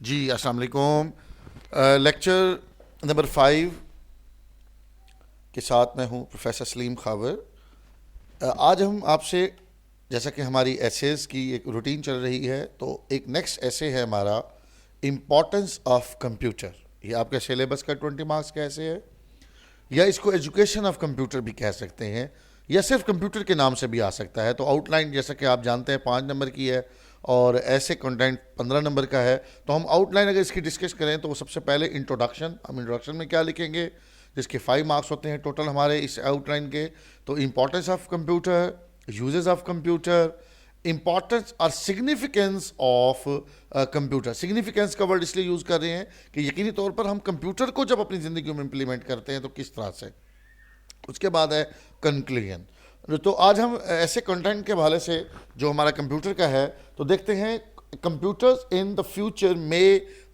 जी अस्सलाम वालेकुम। Lecture number 5 के साथ मैं हूं प्रोफेसर सलीम खावर। आज हम आपसे, जैसा कि हमारी एसेस की एक रूटीन चल रही है, तो एक नेक्स्ट एसे है हमारा इम्पोर्टेंस ऑफ कंप्यूटर। ये आपके सिलेबस का 20 मार्क्स का ऐसे है, या इसको एजुकेशन ऑफ कंप्यूटर भी कह सकते हैं, या सिर्फ कंप्यूटर के नाम से भी आ सकता है। तो आउटलाइन जैसा कि आप जानते हैं 5 नंबर की है और ऐसे कंटेंट 15 नंबर का है। तो हम आउटलाइन अगर इसकी डिस्कस करें तो सबसे पहले इंट्रोडक्शन, हम इंट्रोडक्शन में क्या लिखेंगे, जिसके 5 मार्क्स होते हैं टोटल हमारे इस आउटलाइन के। तो importance of computer, uses of computer, importance और सिग्निफिकेंस ऑफ कंप्यूटर। सिग्निफिकेंस का वर्ड इसलिए यूज़ कर रहे हैं कि यकीनी तौर पर हम कंप्यूटर को जब अपनी ज़िंदगी में इम्प्लीमेंट करते हैं तो किस तरह से। उसके बाद है कंक्लूजन। तो आज हम ऐसे कंटेंट के हवाले से जो हमारा कंप्यूटर का है तो देखते हैं। Computers in the future may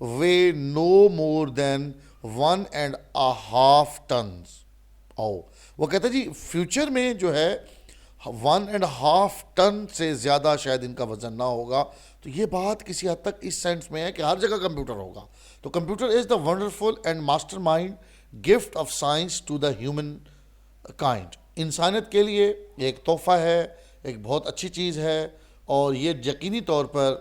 weigh no more than 1.5 tons. ओ, वो कहते हैं जी फ्यूचर में जो है 1.5 टन से ज़्यादा शायद इनका वजन ना होगा। तो ये बात किसी हद तक इस सेंस में है कि हर जगह कंप्यूटर होगा। तो computer is the wonderful and mastermind gift of science to the human kind. इंसानियत के लिए एक तोहफा है, एक बहुत अच्छी चीज़ है, और ये यकीनी तौर पर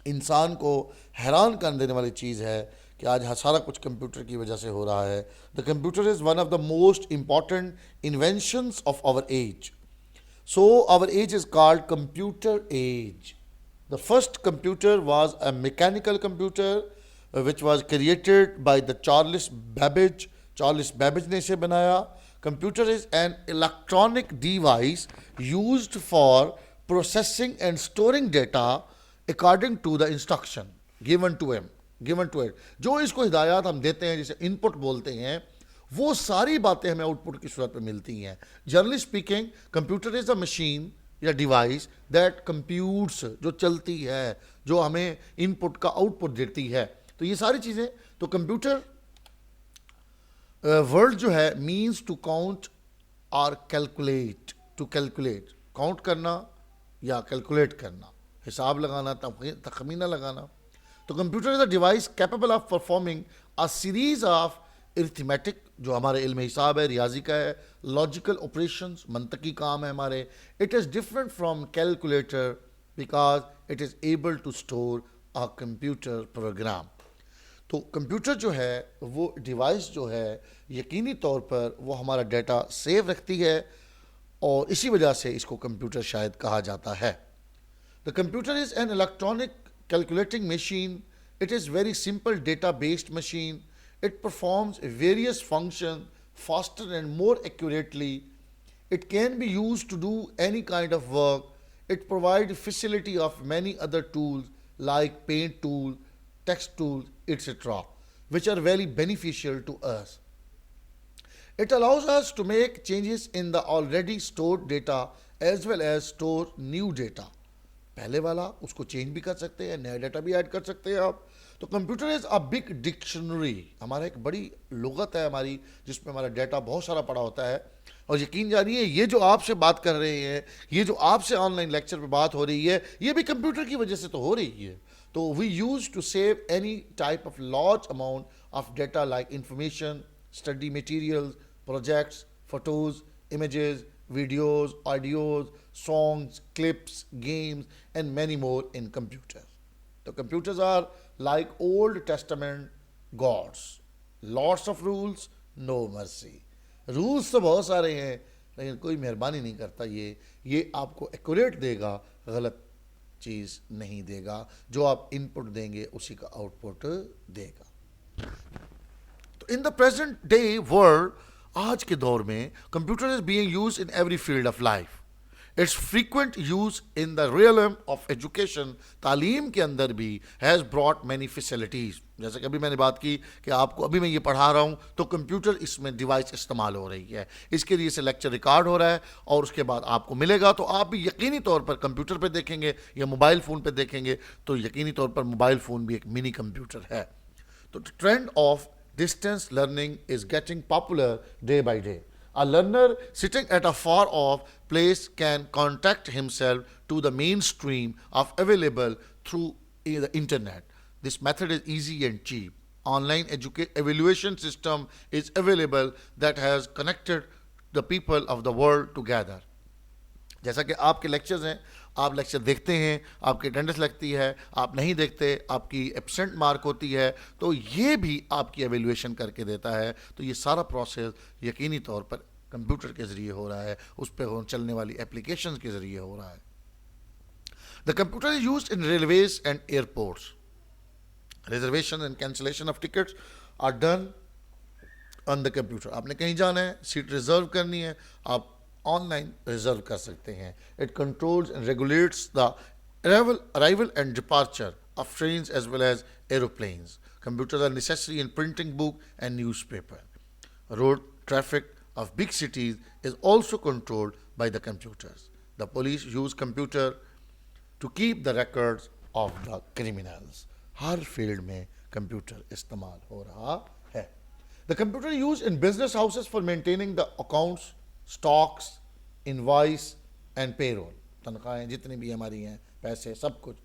इंसान को हैरान कर देने वाली चीज़ है कि आज सारा कुछ कंप्यूटर की वजह से हो रहा है। The computer is one of the most important inventions of our age. So our age is called computer age. The first computer was a mechanical computer which was created by the Charles Babbage. Charles Babbage ने इसे बनाया। Computer is an electronic device used for processing and storing data according to the instruction given to him, given to it. जो इसको हिदायत हम देते हैं, जिसे इनपुट बोलते हैं, वो सारी बातें हमें आउटपुट की सूरत में मिलती हैं। Generally speaking computer is a machine या डिवाइस दैट कंप्यूट्स, जो चलती है, जो हमें इनपुट का आउटपुट देती है। तो ये सारी चीज़ें, तो कंप्यूटर वर्ड जो है मीन्स टू काउंट और कैलकुलेट। टू कैलकुलेट, काउंट करना या कैलकुलेट करना, हिसाब लगाना, तखमीना लगाना। तो computer is a device capable of performing a series of arithmetic, जो हमारे इल्म हिसाब है, रियाजी का है, लॉजिकल ऑपरेशंस, मंतकी काम है हमारे। It is different from calculator because it is able to store a computer program. तो कंप्यूटर जो है वो डिवाइस जो है यकीनी तौर पर वो हमारा डाटा सेव रखती है, और इसी वजह से इसको कंप्यूटर शायद कहा जाता है। The computer is an electronic calculating machine. It is very simple data based machine. It performs various functions faster and more accurately. It can be used to do any kind of work. It provides facility of many other tools like paint tool, text tools, etc., which are very beneficial to us. It allows us to make changes in the already stored data as well as store new data. पहले वाला उसको change भी कर सकते हैं, नया data भी add कर सकते हैं आप। तो computer is a big dictionary, हमारा एक बड़ी लुगत है हमारी, जिसमें हमारा डाटा बहुत सारा पड़ा होता है। और यकीन जानिए ये जो आपसे बात कर रहे हैं, ये जो आपसे ऑनलाइन लेक्चर पे बात हो रही है, ये भी कंप्यूटर की वजह से तो हो रही है। तो we use to save any type of large amount of data like information, study materials, projects, photos, images, videos, audios, songs, clips, games, and many more in computers. The computers are like Old Testament gods. Lots of rules, no mercy. Rules तो बहुत सारे हैं लेकिन कोई मेहरबानी नहीं करता। ये आपको एक्यूरेट देगा, गलत चीज़ नहीं देगा। जो आप इनपुट देंगे उसी का आउटपुट देगा। तो in the present day world, आज के दौर में computer is being used in every field of life. It's frequent use in the realm of education, तालीम के अंदर भी हैज़ ब्रॉट मैनी फैसिलिटीज़। जैसे कि अभी मैंने बात की कि आपको अभी मैं ये पढ़ा रहा हूँ तो कंप्यूटर इसमें डिवाइस इस्तेमाल हो रही है, इसके लिए से लेक्चर रिकॉर्ड हो रहा है और उसके बाद आपको मिलेगा। तो आप भी यकीनी तौर पर कंप्यूटर पे देखेंगे या मोबाइल फ़ोन पे देखेंगे तो यकीनी तौर पर मोबाइल फ़ोन भी एक मिनी कंप्यूटर है। तो trend of distance learning is getting popular day by day. A learner sitting at a far off place can contact himself to the mainstream of available through the internet. This method is easy and cheap. Online evaluation system is available that has connected the people of the world together. जैसा कि आपके lectures हैं, आप lecture देखते हैं, आपकी attendance लगती है, आप नहीं देखते, आपकी एब्सेंट मार्क होती है, तो ये भी आपकी एवेल्यूएशन करके देता है. तो ये सारा प्रोसेस यकीनी तौर पर कंप्यूटर के ज़रिए हो रहा है, उस पर चलने वाली एप्लीकेशंस के ज़रिए हो रहा है. The computer is used in railways and airports. Reservation and cancellation of tickets are done on the computer. आपने कहीं जाना है, सीट रिजर्व करनी है, आप ऑनलाइन रिजर्व कर सकते हैं. It controls and regulates the arrival and departure of trains as well as aeroplanes. Computers are necessary in printing book and newspaper. Road traffic of big cities is also controlled by the computers. The police use computer to keep the records of the criminals. Her field में computer इस्तेमाल हो रहा है. The computer used in business houses for maintaining the accounts, stocks, invoice and payroll. तनख्वाहें जितनी भी हमारी हैं, पैसे, सब कुछ.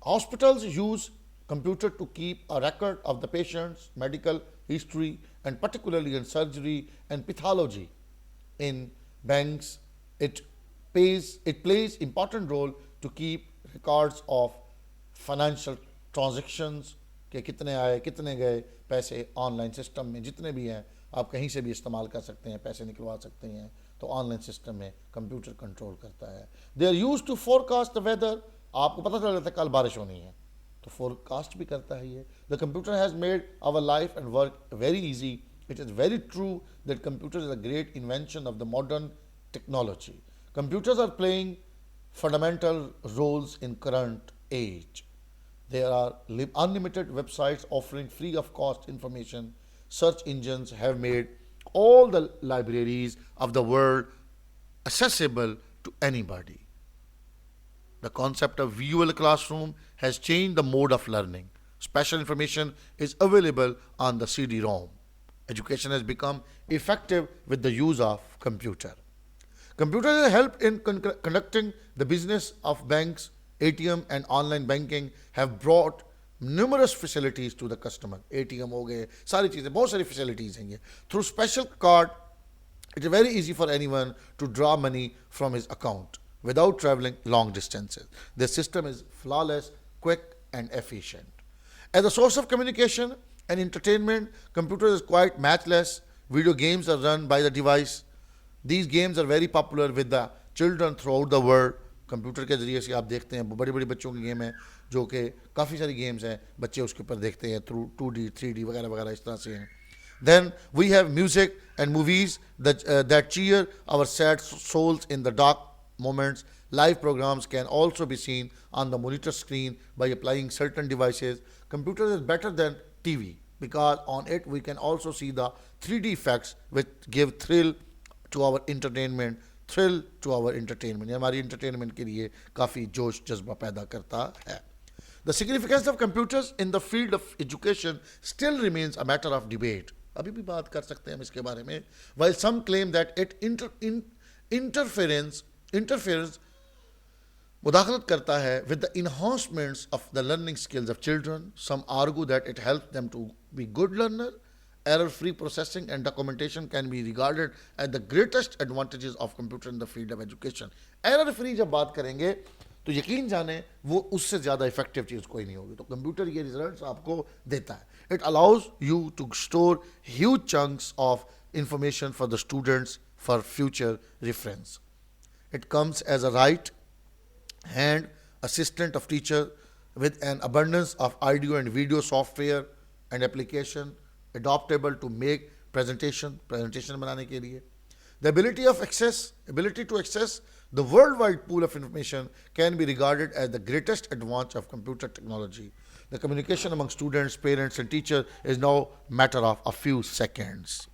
Hospitals use computer to keep a record of the patient's medical history and particularly in surgery and pathology. In banks, it plays important role to keep records of financial transactions कि कितने आए, कितने गए, पैसे ऑनलाइन सिस्टम में जितने भी हैं, आप कहीं से भी इस्तेमाल कर सकते हैं, पैसे निकलवा सकते हैं, तो ऑनलाइन सिस्टम में कंप्यूटर कंट्रोल करता है. They are use to forecast the weather. आपको पता चल जाता है कल बारिश होनी है, तो फोरकास्ट भी करता है ये. The computer has made our life and work very easy. It is very true that computer is a great invention of the modern technology. Computers are playing fundamental roles in current age. There are unlimited websites offering free of cost information. Search engines have made all the libraries of the world accessible to anybody. The concept of visual classroom has changed the mode of learning. Special information is available on the CD-ROM. Education has become effective with the use of computer. Computers have helped in conducting the business of banks. ATM and online banking have brought numerous facilities to the customer. ATM हो गए, सारी चीज़ें, बहुत सारी facilities हैं ये. Through special card, it is very easy for anyone to draw money from his account without traveling long distances. The system is flawless, quick and efficient. As a source of communication and entertainment, computer is quite matchless. Video games are run by the device. These games are very popular with the children throughout the world. Computer के ज़रिए से आप देखते हैं, बड़े बड़े बच्चों के गेम हैं जो कि काफ़ी सारी गेम्स हैं, बच्चे उसके ऊपर देखते हैं थ्रू 2D 3D वगैरह वगैरह इस तरह से हैं. Then we have music and movies that cheer our sad souls in the dark moments. Live programs can also be seen on the monitor screen by applying certain devices. Computer is better than TV because on it we can also see the 3D effects which give thrill to our entertainment. ये हमारी entertainment के लिए काफ़ी जोश जज्बा पैदा करता है. The significance of computers in the field of education still remains a matter of debate. अभी भी बात कर सकते हैं हम इसके बारे में. While some claim that it interferes मुदाखलत करता है with the enhancements of the learning skills of children, some argue that it helps them to be good learner. Error-free processing and documentation can be regarded as the greatest advantages of computer in the field of education. Error-free जब बात करेंगे तो यकीन जाने वो उससे ज़्यादा effective चीज़ कोई नहीं होगी. तो कंप्यूटर ये रिजल्ट्स आपको देता है. It allows you to store huge chunks of information for the students for future reference. It comes as a right-hand assistant of teacher with an abundance of audio and video software and application adaptable to make presentation बनाने के लिए. The ability to access the worldwide pool of information can be regarded as the greatest advance of computer technology. The communication among students, parents and teachers is now matter of a few seconds.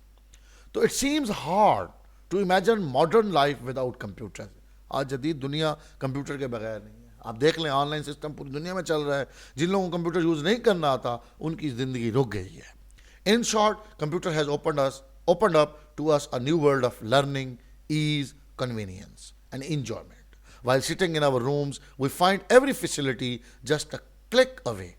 So it seems hard to imagine modern life without computer. आज जदीद दुनिया computer के बगैर नहीं है. आप देख लें ऑनलाइन सिस्टम पूरी दुनिया में चल रहा है. जिन लोगों को कंप्यूटर यूज़ नहीं करना आता उनकी ज़िंदगी रुक गई है. In short, computer has opened up to us a new world of learning, ease, convenience, and enjoyment. While sitting in our rooms, we find every facility just a click away.